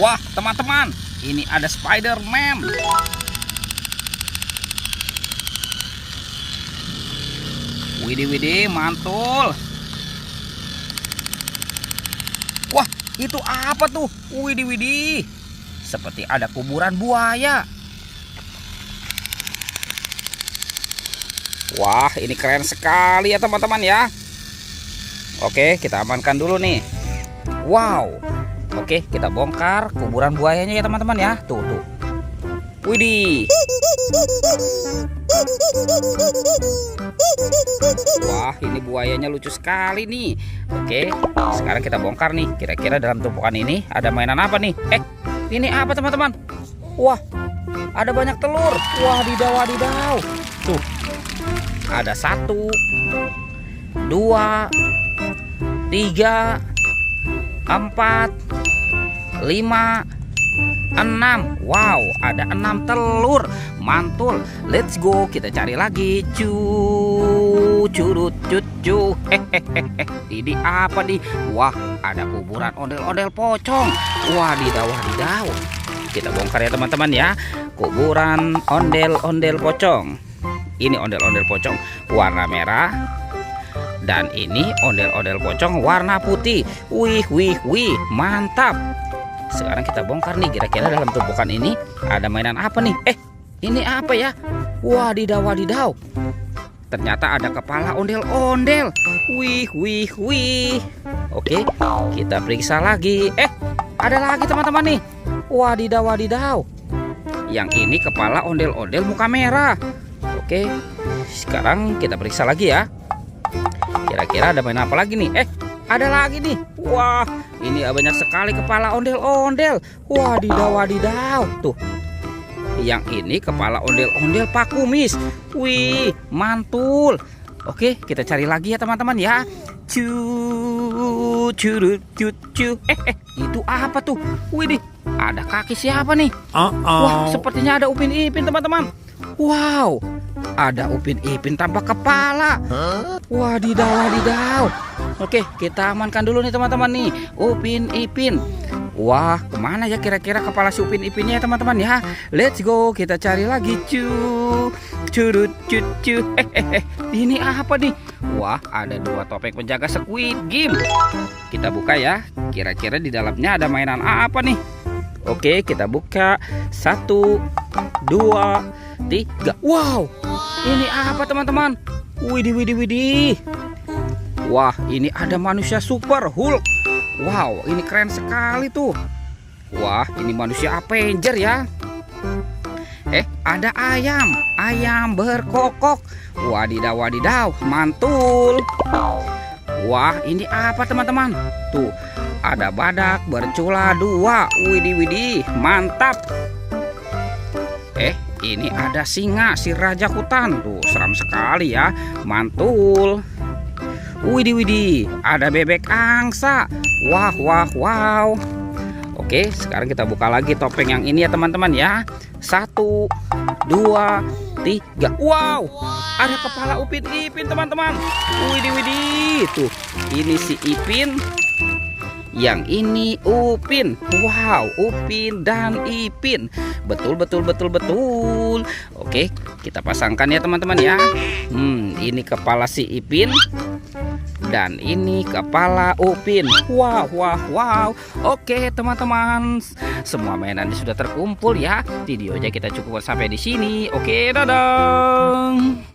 Wah, teman-teman, ini ada Spider-Man. Widih, mantul. Wah, itu apa tuh? Widih. Seperti ada kuburan buaya. Wah, ini keren sekali ya teman-teman ya. Oke, kita amankan dulu nih. Wow. Oke, kita bongkar kuburan buayanya ya teman-teman ya. Tuh. Widih. Wah, ini buayanya lucu sekali nih. Oke, sekarang kita bongkar nih. Kira-kira dalam tumpukan ini ada mainan apa nih? Ini apa teman-teman? Wah, ada banyak telur. Wadidaw. Tuh, ada 1, 2, 3, 4, 5, 6. Wow, ada 6 telur. Mantul. Let's go, kita cari lagi. Curut. Ini apa nih? Wah, ada kuburan ondel-ondel pocong. Wadidaw. Kita bongkar ya teman-teman ya. Kuburan ondel-ondel pocong. Ini ondel-ondel pocong warna merah. Dan ini ondel-ondel pocong warna putih. Wih, mantap. Sekarang kita bongkar nih, kira-kira dalam tumpukan ini ada mainan apa nih? Ini apa ya? Wadidaw. Ternyata ada kepala ondel-ondel. Wih. Oke, kita periksa lagi. Ada lagi teman-teman nih. Wadidaw. Yang ini kepala ondel-ondel muka merah. Oke, sekarang kita periksa lagi ya. Kira-kira ada mainan apa lagi nih? Ada lagi nih. Wah, ini banyak sekali kepala ondel-ondel. Wadidaw. Tuh. Yang ini kepala ondel-ondel Pak Kumis. Wih, mantul. Oke, kita cari lagi ya teman-teman ya. Curut. Itu apa tuh? Widih, ada kaki siapa nih? Wah, sepertinya ada Upin Ipin teman-teman. Wow, ada Upin Ipin tanpa kepala. Wadidaw. Oke, kita amankan dulu nih teman-teman nih. Upin Ipin. Wah, kemana ya kira-kira kepala si Upin Ipinnya ya teman-teman ya? Let's go, kita cari lagi. Curut. Ini apa nih? Wah, ada 2 topeng penjaga Squid Game. Kita buka ya. Kira-kira di dalamnya ada mainan apa nih? Oke, kita buka. 1, 2, 3. Wow, ini apa teman-teman? Widih. Wah, ini ada manusia Super Hulk. Wow, ini keren sekali tuh. Wah, ini manusia Avenger ya. Ada ayam berkokok. Wadidaw, mantul. Wah, ini apa teman-teman? Tuh, ada badak bercula 2. Widih, mantap. Ini ada singa, si raja hutan. Tuh, seram sekali ya. Mantul. Widih, ada bebek angsa. Wow. Oke, sekarang kita buka lagi topeng yang ini ya teman-teman ya. 1, 2, 3. Wow, ada kepala Upin Ipin teman-teman. Widih. Tuh, ini si Ipin. Yang ini Upin. Wow, Upin dan Ipin. Betul. Oke, kita pasangkan ya teman-teman ya. Ini kepala si Ipin. Dan ini kepala Upin. Wow. Oke teman-teman, semua mainannya sudah terkumpul ya. Videonya kita cukupkan sampai di sini. Oke, dadah.